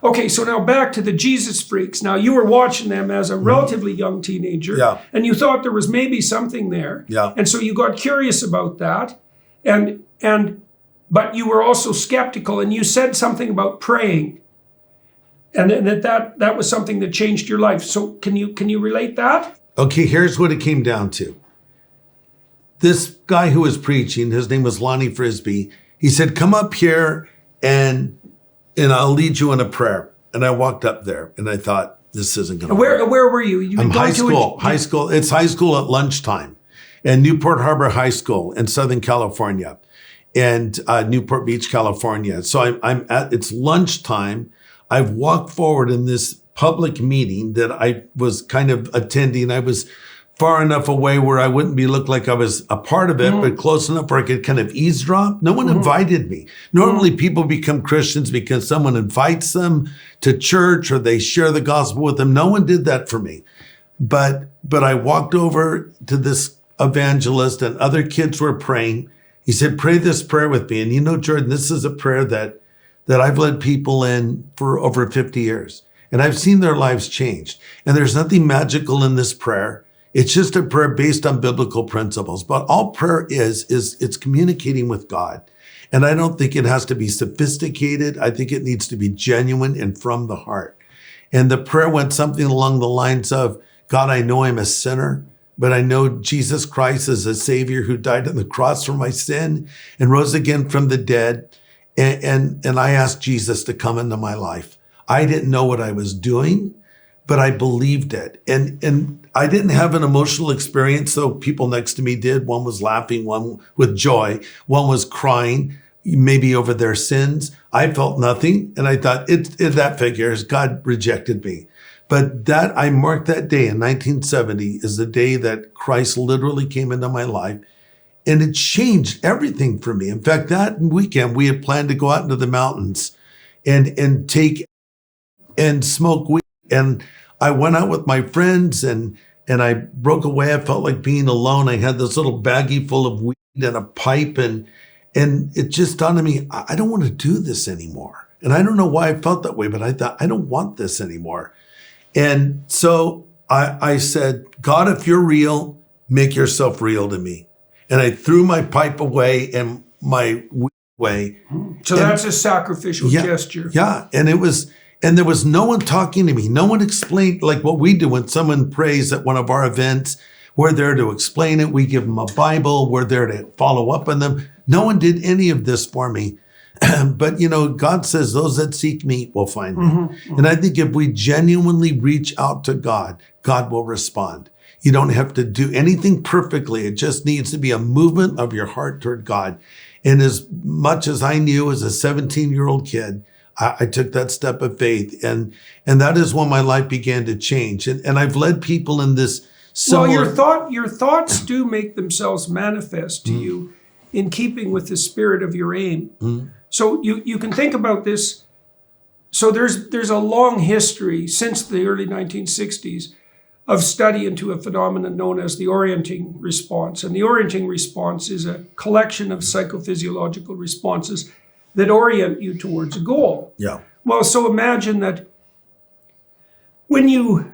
Okay, so now back to the Jesus freaks. Now you were watching them as a relatively young teenager, and you thought there was maybe something there, and so you got curious about that, but you were also skeptical, and you said something about praying, and that was something that changed your life. So can you relate that? Okay, here's what it came down to. This guy who was preaching, his name was Lonnie Frisbee. He said, "Come up here and I'll lead you in a prayer." And I walked up there and I thought, this isn't going to work. Where were you? I'm high school. It's high school at lunchtime in Newport Harbor High School in Southern California and Newport Beach, California. So it's lunchtime. I've walked forward in this public meeting that I was kind of attending. I was far enough away where I wouldn't look like I was a part of it, but close enough where I could kind of eavesdrop. No one invited me. Normally people become Christians because someone invites them to church or they share the gospel with them. No one did that for me. But I walked over to this evangelist and other kids were praying. He said, "Pray this prayer with me." And you know, Jordan, this is a prayer that I've led people in for over 50 years. And I've seen their lives changed. And there's nothing magical in this prayer. It's just a prayer based on biblical principles. But all prayer is it's communicating with God. And I don't think it has to be sophisticated. I think it needs to be genuine and from the heart. And the prayer went something along the lines of, "God, I know I'm a sinner, but I know Jesus Christ is a Savior who died on the cross for my sin and rose again from the dead. And I asked Jesus to come into my life. I didn't know what I was doing, but I believed it. And I didn't have an emotional experience, though people next to me did. One was laughing, one with joy, one was crying, maybe over their sins. I felt nothing, and I thought, that figures. God rejected me. But I marked that day in 1970 as the day that Christ literally came into my life, and it changed everything for me. In fact, that weekend, we had planned to go out into the mountains and take and smoke weed. And I went out with my friends and I broke away. I felt like being alone. I had this little baggie full of weed and a pipe and it just dawned on me, I don't want to do this anymore. And I don't know why I felt that way, but I thought, I don't want this anymore. And so I said, "God, if you're real, make yourself real to me." And I threw my pipe away and my weed away. So that's a sacrificial gesture. Yeah. And there was no one talking to me. No one explained like what we do when someone prays at one of our events. We're there to explain it. We give them a Bible. We're there to follow up on them. No one did any of this for me. But, you know, God says those that seek me will find me. And I think if we genuinely reach out to God, God will respond. You don't have to do anything perfectly. It just needs to be a movement of your heart toward God. And as much as I knew as a 17-year-old kid, I took that step of faith, and that is when my life began to change. And I've led people in this similar... Well, your thoughts do make themselves manifest to you in keeping with the spirit of your aim. So you can think about this. So there's a long history since the early 1960s of study into a phenomenon known as the orienting response. And the orienting response is a collection of psychophysiological responses that orient you towards a goal. Yeah. Well, so imagine that when you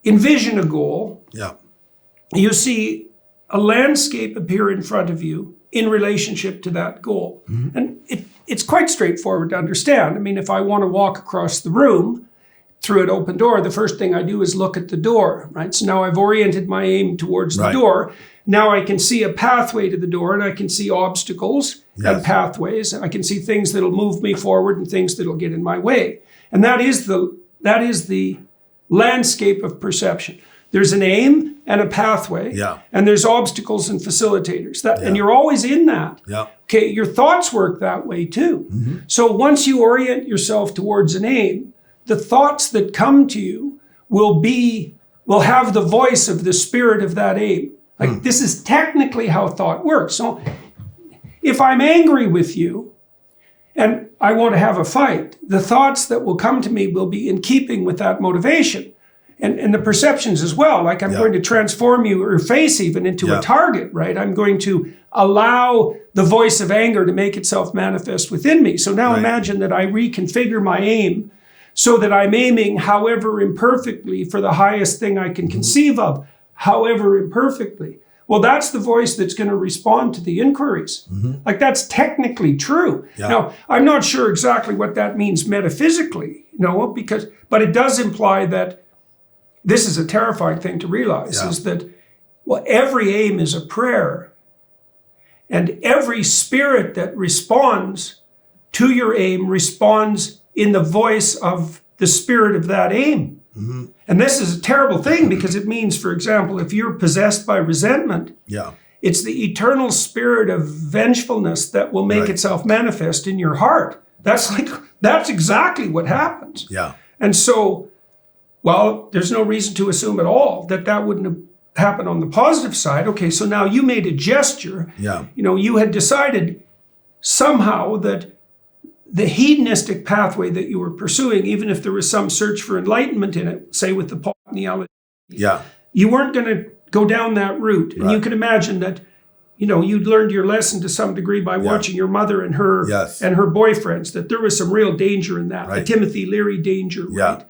envision a goal, you see a landscape appear in front of you in relationship to that goal. And it's quite straightforward to understand. I mean, if I want to walk across the room through an open door, the first thing I do is look at the door, right? So now I've oriented my aim towards the door. Now I can see a pathway to the door, and I can see obstacles and pathways. And I can see things that'll move me forward and things that'll get in my way. And that is the landscape of perception. There's an aim and a pathway, and there's obstacles and facilitators. And you're always in that. Okay, your thoughts work that way too. So once you orient yourself towards an aim, the thoughts that come to you will have the voice of the spirit of that aim. Like this is technically how thought works. So if I'm angry with you and I want to have a fight, the thoughts that will come to me will be in keeping with that motivation. And the perceptions as well, like I'm going to transform your face even into a target, right? I'm going to allow the voice of anger to make itself manifest within me. So now imagine that I reconfigure my aim so that I'm aiming, however imperfectly, for the highest thing I can conceive of, however imperfectly. Well, that's the voice that's going to respond to the inquiries. Like, that's technically true. Now, I'm not sure exactly what that means metaphysically, but it does imply that this is a terrifying thing to realize, is that, well, every aim is a prayer. And every spirit that responds to your aim responds in the voice of the spirit of that aim. And this is a terrible thing because it means, for example, if you're possessed by resentment, it's the eternal spirit of vengefulness that will make itself manifest in your heart. That's exactly what happens. And so, well, there's no reason to assume at all that that wouldn't happen on the positive side. Okay, so now you made a gesture. You had decided somehow that the hedonistic pathway that you were pursuing, even if there was some search for enlightenment in it, say with the pot and the allergy, you weren't going to go down that route. And you can imagine that, you'd learned your lesson to some degree by watching your mother and her and her boyfriends, that there was some real danger in that, the Timothy Leary danger, right?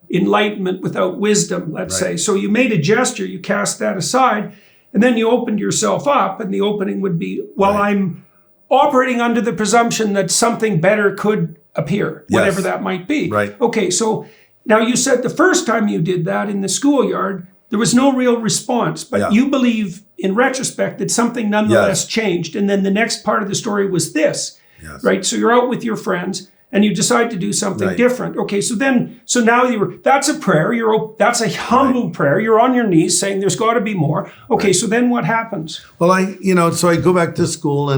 Enlightenment without wisdom, let's say. So you made a gesture, you cast that aside, and then you opened yourself up, and the opening would be, well, I'm operating under the presumption that something better could appear, whatever that might be. Okay, so now you said the first time you did that in the schoolyard, there was no real response, but you believe in retrospect that something nonetheless changed. And then the next part of the story was this, right? So you're out with your friends and you decide to do something different. Okay, so now that's a prayer, that's a humble prayer. You're on your knees saying there's got to be more. Okay, so then what happens? Well, so I go back to school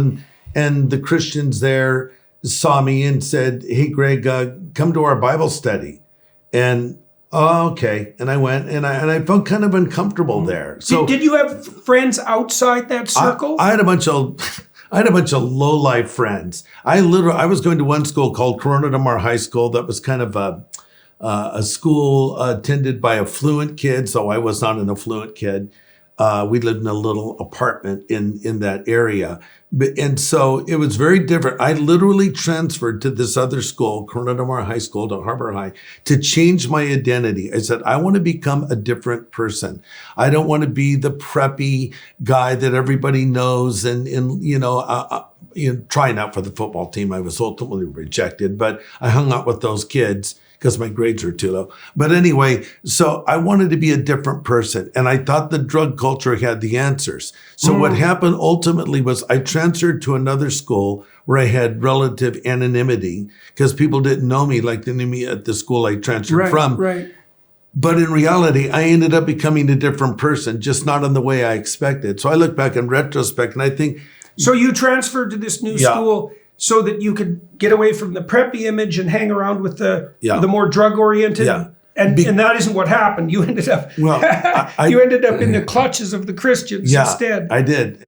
and the Christians there saw me and said, "Hey, Greg, come to our Bible study." And okay. And I went and I felt kind of uncomfortable there. So did you have friends outside that circle? I had a bunch of low-life friends. I was going to one school called Corona Del Mar High School that was kind of a school attended by affluent kids, so I was not an affluent kid. We lived in a little apartment in that area. And so it was very different. I literally transferred to this other school, Corona Del Mar High School, to Harbor High, to change my identity. I said, I want to become a different person. I don't want to be the preppy guy that everybody knows and trying out for the football team. I was ultimately rejected, but I hung out with those kids because my grades were too low. But anyway, so I wanted to be a different person. And I thought the drug culture had the answers. So what happened ultimately was I transferred to another school where I had relative anonymity because people didn't know me like they knew me at the school I transferred from. But in reality, I ended up becoming a different person, just not in the way I expected. So I look back in retrospect and I think... So you transferred to this new school so that you could get away from the preppy image and hang around with the more drug-oriented. And that isn't what happened. You ended up you ended up in the clutches of the Christians instead. I did.